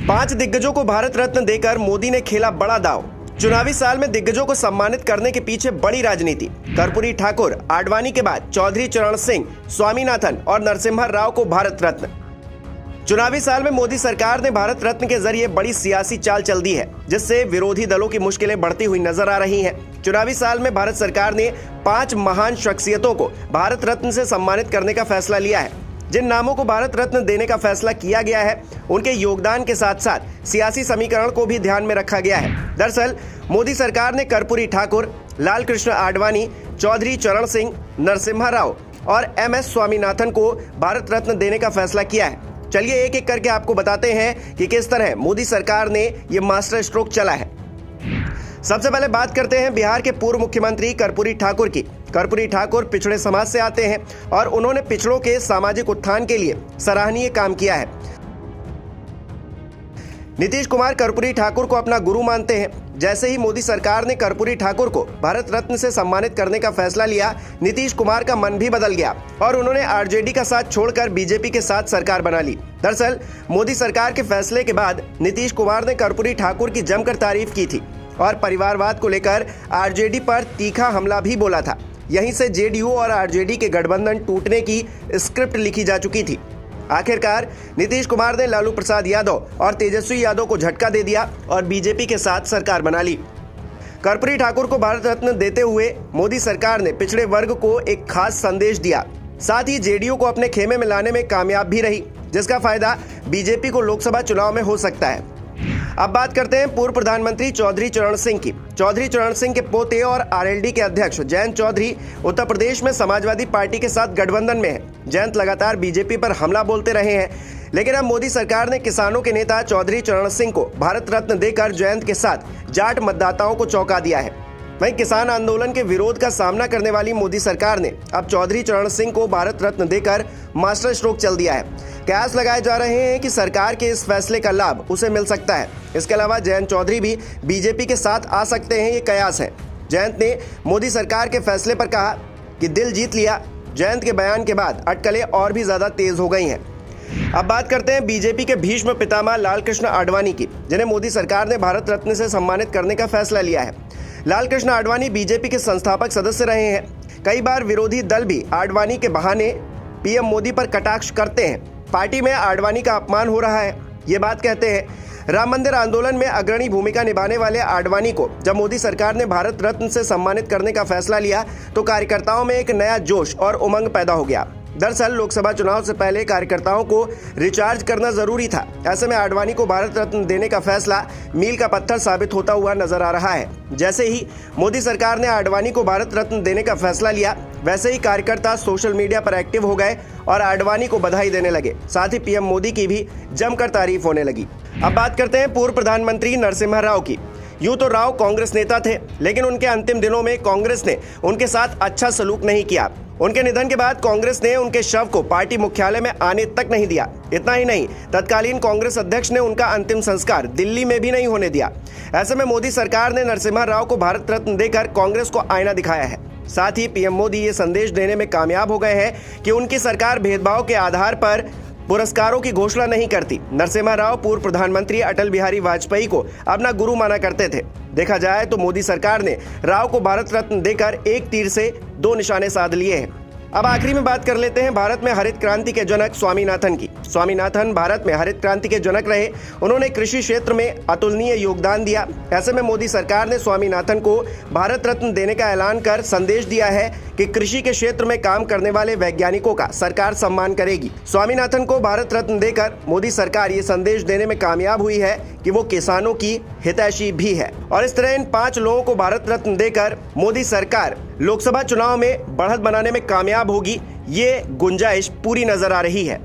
5 दिग्गजों को भारत रत्न देकर मोदी ने खेला बड़ा दांव। चुनावी साल में दिग्गजों को सम्मानित करने के पीछे बड़ी राजनीति। कर्पूरी ठाकुर, आडवाणी के बाद चौधरी चरण सिंह, स्वामीनाथन और नरसिम्हा राव को भारत रत्न। चुनावी साल में मोदी सरकार ने भारत रत्न के जरिए बड़ी सियासी चाल चल दी है, जिससे विरोधी दलों की मुश्किलें बढ़ती हुई नजर आ रही हैं। चुनावी साल में भारत सरकार ने 5 महान शख्सियतों को भारत रत्न से सम्मानित करने का फैसला लिया है। जिन नामों को भारत रत्न देने का फैसला किया गया है, उनके योगदान के साथ साथ सियासी समीकरण को भी ध्यान में रखा गया है। दरअसल मोदी सरकार ने कर्पूरी ठाकुर, लाल कृष्ण आडवाणी, चौधरी चरण सिंह, नरसिम्हा राव और MS स्वामीनाथन को भारत रत्न देने का फैसला किया है। चलिए एक एक करके आपको बताते हैं कि किस तरह मोदी सरकार ने ये मास्टर स्ट्रोक चला है। सबसे पहले बात करते हैं बिहार के पूर्व मुख्यमंत्री कर्पूरी ठाकुर की। कर्पूरी ठाकुर पिछड़े समाज से आते हैं और उन्होंने पिछड़ों के सामाजिक उत्थान के लिए सराहनीय काम किया है। नीतीश कुमार कर्पूरी ठाकुर को अपना गुरु मानते हैं। जैसे ही मोदी सरकार ने कर्पूरी ठाकुर को भारत रत्न से सम्मानित करने का फैसला लिया, नीतीश कुमार का मन भी बदल गया और उन्होंने आरजेडी का साथ छोड़कर बीजेपी के साथ सरकार बना ली। दरअसल मोदी सरकार के फैसले के बाद नीतीश कुमार ने कर्पूरी ठाकुर की जमकर तारीफ की थी और परिवारवाद को लेकर आरजेडी पर तीखा हमला भी बोला था। यहीं से जेडीयू और आरजेडी के गठबंधन टूटने की स्क्रिप्ट लिखी जा चुकी थी। आखिरकार नीतीश कुमार ने लालू प्रसाद यादव और तेजस्वी यादव को झटका दे दिया और बीजेपी के साथ सरकार बना ली। कर्पूरी ठाकुर को भारत रत्न देते हुए मोदी सरकार ने पिछड़े वर्ग को एक खास संदेश दिया। साथ ही जेडीयू को अपने खेमे में लाने में कामयाब भी रही, जिसका फायदा बीजेपी को लोकसभा चुनाव में हो सकता है। अब बात करते हैं पूर्व प्रधानमंत्री चौधरी चरण सिंह की। चौधरी चरण सिंह के पोते और आरएलडी के अध्यक्ष जयंत चौधरी उत्तर प्रदेश में समाजवादी पार्टी के साथ गठबंधन में है। जयंत लगातार बीजेपी पर हमला बोलते रहे हैं, लेकिन अब मोदी सरकार ने किसानों के नेता चौधरी चरण सिंह को भारत रत्न देकर जयंत के साथ जाट मतदाताओं को चौंका दिया है। वहीं किसान आंदोलन के विरोध का सामना करने वाली मोदी सरकार ने अब चौधरी चरण सिंह को भारत रत्न देकर मास्टर स्ट्रोक चल दिया है। कयास लगाए जा रहे हैं कि सरकार के इस फैसले का लाभ उसे मिल सकता है। इसके अलावा जयंत चौधरी भी बीजेपी के साथ आ सकते हैं, ये कयास है। जयंत ने मोदी सरकार के फैसले पर कहा कि दिल जीत लिया। जयंत के बयान के बाद अटकलें और भी ज्यादा तेज हो गई हैं। अब बात करते हैं बीजेपी के भीष्म पितामह लाल कृष्ण आडवाणी की, जिन्हें मोदी सरकार ने भारत रत्न से सम्मानित करने का फैसला लिया है। लाल कृष्ण आडवाणी बीजेपी के संस्थापक सदस्य रहे हैं। कई बार विरोधी दल भी आडवाणी के बहाने पीएम मोदी पर कटाक्ष करते हैं। पार्टी में आडवाणी का अपमान हो रहा है, ये बात कहते हैं। राम मंदिर आंदोलन में अग्रणी भूमिका निभाने वाले आडवाणी को जब मोदी सरकार ने भारत रत्न से सम्मानित करने का फैसला लिया तो कार्यकर्ताओं में एक नया जोश और उमंग पैदा हो गया। दरअसल लोकसभा चुनाव से पहले कार्यकर्ताओं को रिचार्ज करना जरूरी था। ऐसे में आडवाणी को भारत रत्न देने का फैसला मील का पत्थर साबित होता हुआ नजर आ रहा है। जैसे ही मोदी सरकार ने आडवाणी को भारत रत्न देने का फैसला लिया, वैसे ही कार्यकर्ता सोशल मीडिया पर एक्टिव हो गए और आडवाणी को बधाई देने लगे। साथ ही पीएम मोदी की भी जमकर तारीफ होने लगी। अब बात करते हैं पूर्व प्रधानमंत्री नरसिम्हा राव की। यूं तो राव कांग्रेस नेता थे, लेकिन उनके अंतिम दिनों में कांग्रेस ने उनके साथ अच्छा सलूक नहीं किया। उनके निधन के बाद कांग्रेस ने उनके शव को पार्टी मुख्यालय में आने तक नहीं दिया। इतना ही नहीं, तत्कालीन कांग्रेस अध्यक्ष ने उनका अंतिम संस्कार दिल्ली में भी नहीं होने दिया। ऐसे में मोदी सरकार ने नरसिम्हा राव को भारत रत्न देकर कांग्रेस को आईना दिखाया है। साथ ही पीएम मोदी ये संदेश देने में कामयाब हो गए हैं कि उनकी सरकार भेदभाव के आधार पर पुरस्कारों की घोषणा नहीं करती। नरसिम्हा राव पूर्व प्रधानमंत्री अटल बिहारी वाजपेयी को अपना गुरु माना करते थे। देखा जाए तो मोदी सरकार ने राव को भारत रत्न देकर एक तीर से 2 निशाने साध लिए हैं। अब आखिरी में बात कर लेते हैं भारत में हरित क्रांति के जनक स्वामीनाथन की। स्वामीनाथन भारत में हरित क्रांति के जनक रहे। उन्होंने कृषि क्षेत्र में अतुलनीय योगदान दिया। ऐसे में मोदी सरकार ने स्वामीनाथन को भारत रत्न देने का ऐलान कर संदेश दिया है कि कृषि के क्षेत्र में काम करने वाले वैज्ञानिकों का सरकार सम्मान करेगी। स्वामीनाथन को भारत रत्न देकर मोदी सरकार ये संदेश देने में कामयाब हुई है कि वो किसानों की हितैषी भी है। और इस तरह इन 5 लोगों को भारत रत्न देकर मोदी सरकार लोकसभा चुनाव में बढ़त बनाने में कामयाब होगी, ये गुंजाइश पूरी नजर आ रही है।